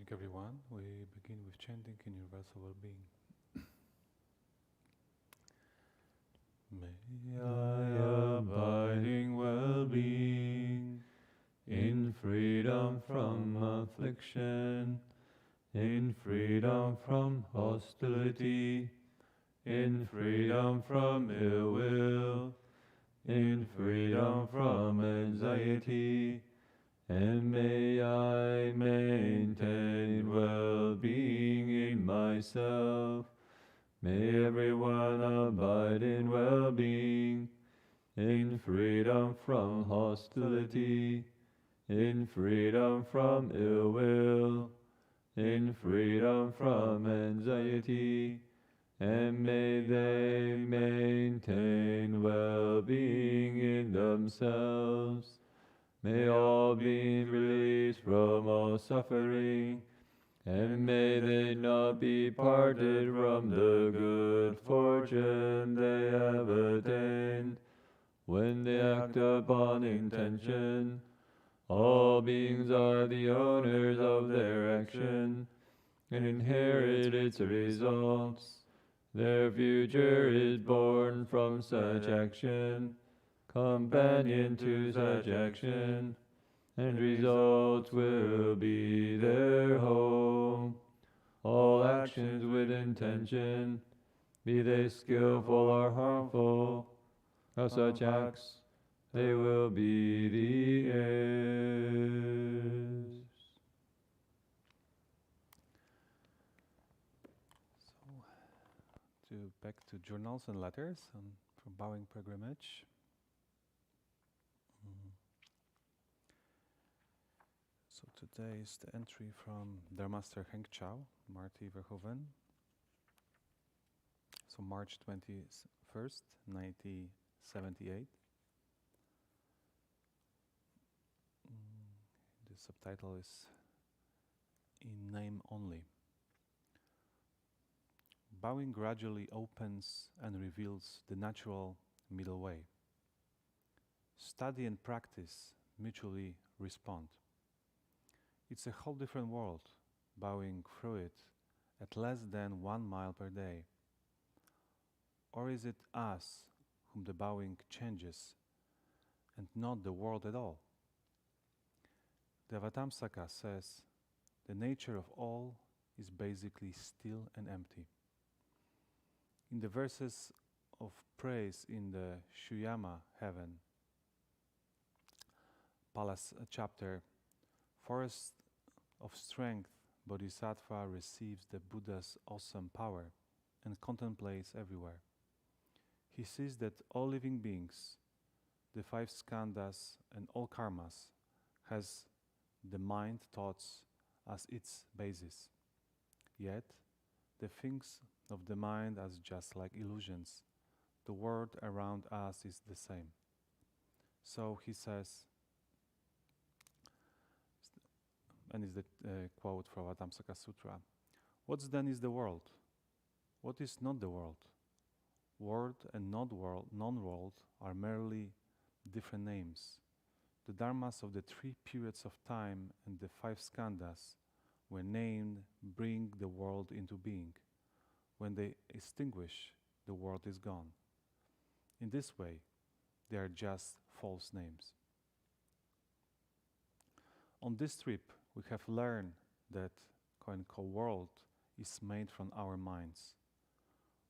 morning, everyone. We begin with chanting in universal well-being. May I abiding well-being in freedom from affliction, in freedom from hostility, in freedom from ill will, in freedom from anxiety, and may I maintain well-being in myself. May everyone abide in well-being, in freedom from hostility, in freedom from ill will, in freedom from anxiety, and may they maintain well-being in themselves. May all beings released from all suffering, and may they not be parted from the good fortune they have attained. When they act upon intention, all beings are the owners of their action, and inherit its results. Their future is born from such action, companion to such action, and results will be their home. All actions with intention, be they skillful or harmful, of such acts they will be the heirs. So, back to journals and letters from Bowing Pilgrimage. So today is the entry from their master Henk Chow, Marty Verhoeven. So March 21st, 1978. The subtitle is In Name Only. Bowing gradually opens and reveals the natural middle way. Study and practice mutually respond. It's a whole different world, bowing through it at less than 1 mile per day. Or is it us whom the bowing changes, and not the world at all? The Vatamsaka says, the nature of all is basically still and empty. In the verses of praise in the Shuyama heaven, Palace chapter, Forest of Strength, Bodhisattva receives the Buddha's awesome power and contemplates everywhere. He sees that all living beings, the 5 skandhas and all karmas, has the mind thoughts as its basis. Yet, the things of the mind are just like illusions. The world around us is the same. So he says, and is the quote from Vatamsaka Sutra, what then is the world? What is not the world? World and non-world are merely different names. The dharmas of the 3 periods of time and the 5 skandhas, when named, bring the world into being. When they extinguish, the world is gone. In this way, they are just false names. On this trip, we have learned that world is made from our minds.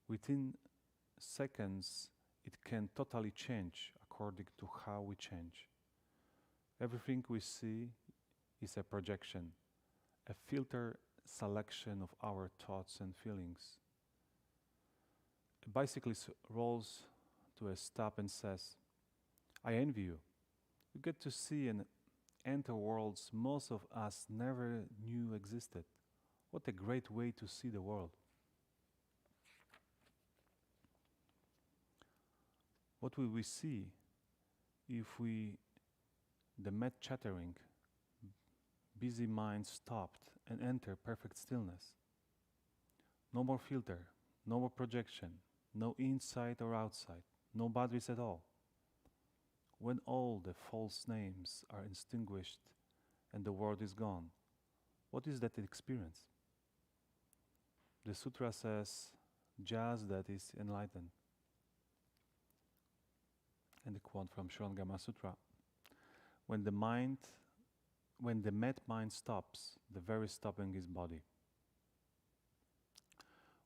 Within seconds, it can totally change according to how we change. Everything we see is a projection, a filter selection of our thoughts and feelings. A bicyclist rolls to a stop and says, I envy you. You get to see and enter worlds most of us never knew existed. What a great way to see the world. What will we see if the mad chattering, busy mind stopped and enter perfect stillness? No more filter, no more projection, no inside or outside, no boundaries at all. When all the false names are extinguished and the world is gone, What is that experience? The sutra says, just that is enlightened. And the quote from Shurangama Sutra. When the mind, when the mad mind stops, the very stopping is body.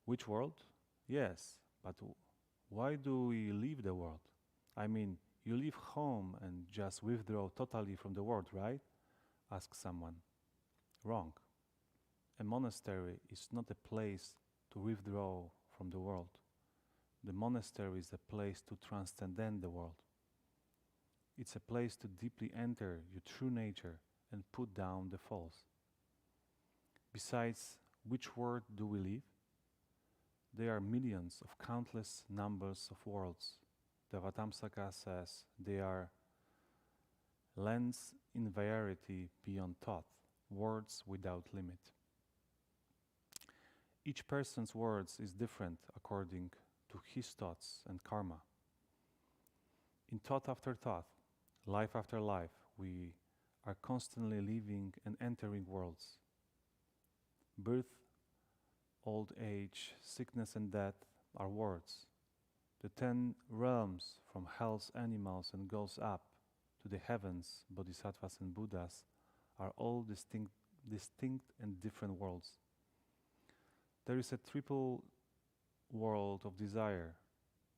Which world? Yes, but why do we leave the world? I mean, you leave home and just withdraw totally from the world, right? Asks someone. Wrong. A monastery is not a place to withdraw from the world. The monastery is a place to transcend the world. It's a place to deeply enter your true nature and put down the false. Besides, which world do we live? There are millions of countless numbers of worlds. The Vatamsaka says they are lands in variety beyond thought, worlds without limit. Each person's words is different according to his thoughts and karma. In thought after thought, life after life, we are constantly living and entering worlds. Birth, old age, sickness and death are words. The 10 realms from hell's animals and goes up to the heavens, bodhisattvas and Buddhas, are all distinct and different worlds. There is a triple world of desire,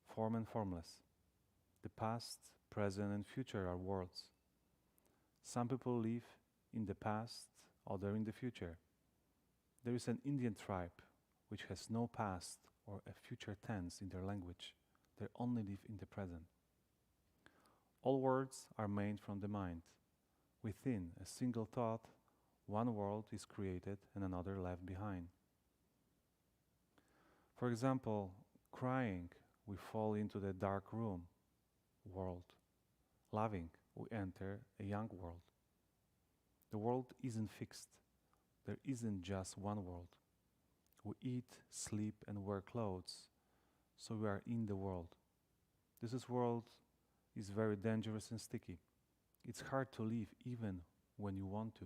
form and formless. The past, present and future are worlds. Some people live in the past, others in the future. There is an Indian tribe which has no past or a future tense in their language. They only live in the present. All words are made from the mind. Within a single thought, one world is created and another left behind. For example, crying, we fall into the dark room world. Loving, we enter a young world. The world isn't fixed. There isn't just one world. We eat, sleep, and wear clothes, so we are in the world. This world is very dangerous and sticky. It's hard to live even when you want to.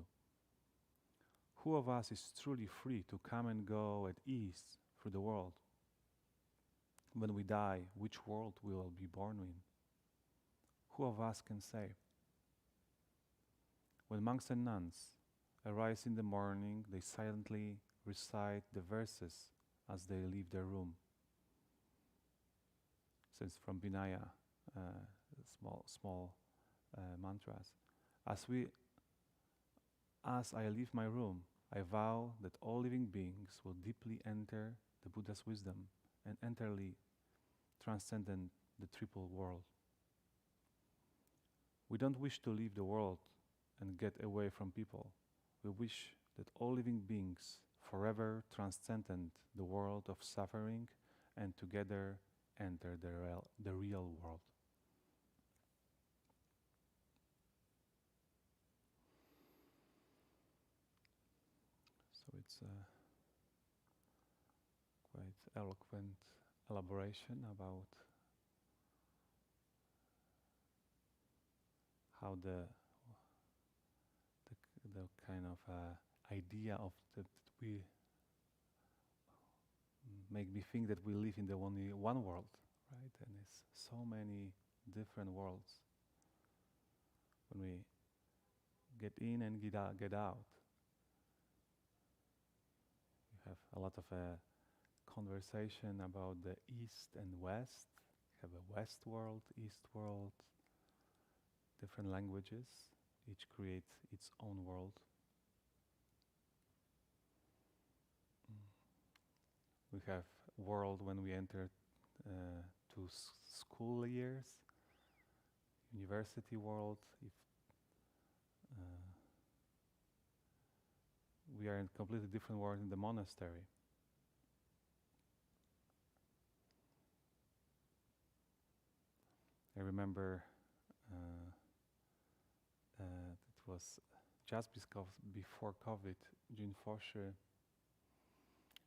Who of us is truly free to come and go at ease through the world? When we die, which world we will be born in? Who of us can say? When monks and nuns arise in the morning, they silently recite the verses as they leave their room. Since from Vinaya, small mantras. As I leave my room, I vow that all living beings will deeply enter the Buddha's wisdom and entirely transcend the triple world. We don't wish to leave the world and get away from people. We wish that all living beings forever transcend the world of suffering and together enter the real world. So it's a quite eloquent elaboration about how the kind of idea of that we make me think that we live in the only one world, right? And it's so many different worlds. When we get in and get out, we have a lot of conversation about the East and West. We have a West world, East world, different languages. Each creates its own world. We have world when we enter to school years, university world. If we are in a completely different world in the monastery. I remember it was just before COVID, June Fosche,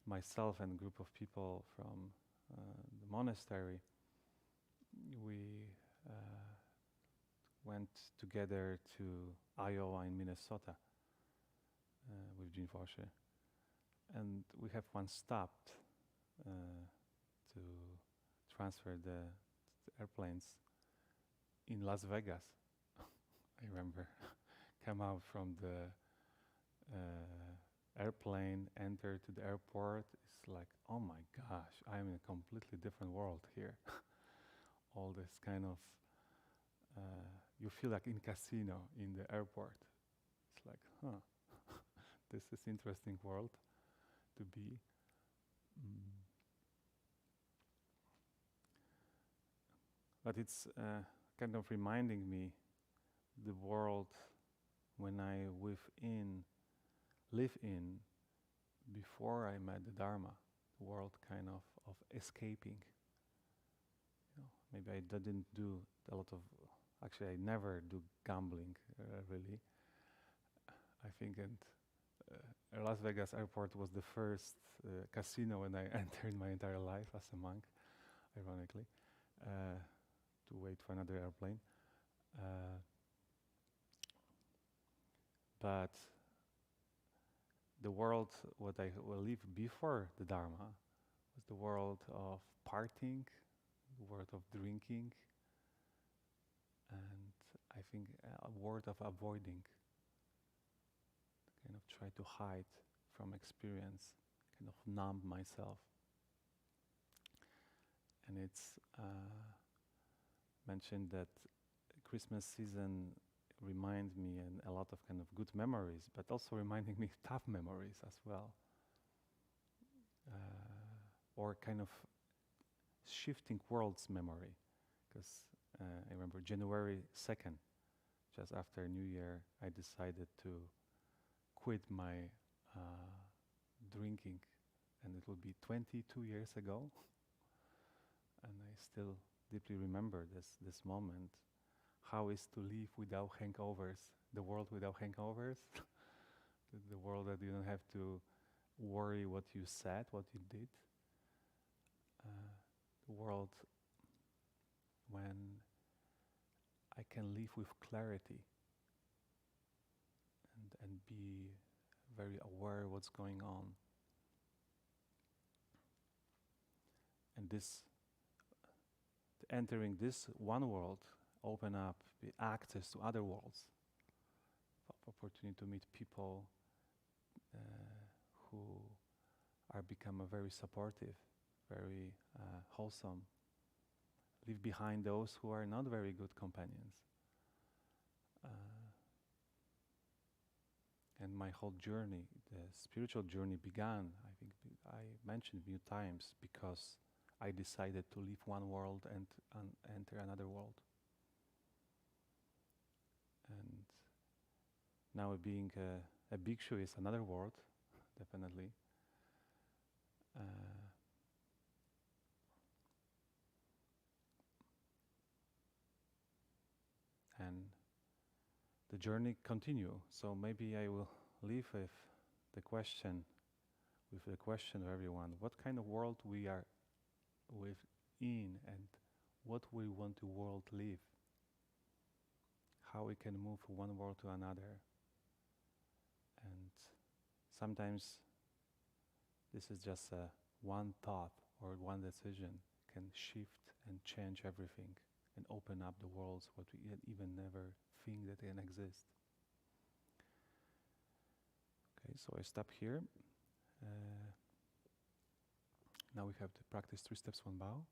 myself and a group of people from the monastery, we went together to Iowa in Minnesota. with Jean Fosche. And we have one stopped to transfer the airplanes in Las Vegas. I remember come out from the airplane, enter to the airport. It's like, oh my gosh, I'm in a completely different world here. All this kind of, you feel like in casino in the airport. It's like, this is interesting world to be. But it's kind of reminding me the world when I live in before I met the Dharma, the world kind of escaping. You know, maybe I didn't do a lot of, actually I never do gambling really. I think Las Vegas airport was the first casino when I entered my entire life as a monk, ironically, to wait for another airplane. But the world, what I lived before the Dharma, was the world of partying, the world of drinking, and I think a world of avoiding, kind of try to hide from experience, kind of numb myself. And it's mentioned that Christmas season reminds me and a lot of kind of good memories, but also reminding me tough memories as well. Or kind of shifting world's memory. Because I remember January 2nd, just after New Year, I decided to quit my drinking, and it will be 22 years ago. And I still deeply remember this moment. How is to live without hangovers, the world without hangovers, the world that you don't have to worry what you said, what you did, the world when I can live with clarity and be very aware of what's going on. And this, entering this one world, open up the access to other worlds, opportunity to meet people who are become very supportive, very wholesome, leave behind those who are not very good companions. And my whole journey, the spiritual journey began, I think I mentioned a few times, because I decided to leave one world and enter another world. And now being a bhikshu is another world, definitely. And the journey continue. So maybe I will leave with the question of everyone: what kind of world we are within, and what we want the world live? How we can move from one world to another? And sometimes this is just one thought or one decision can shift and change everything and open up the worlds what we even never think that can exist. Okay, so I stop here. Now we have to practice 3 steps, 1 bow.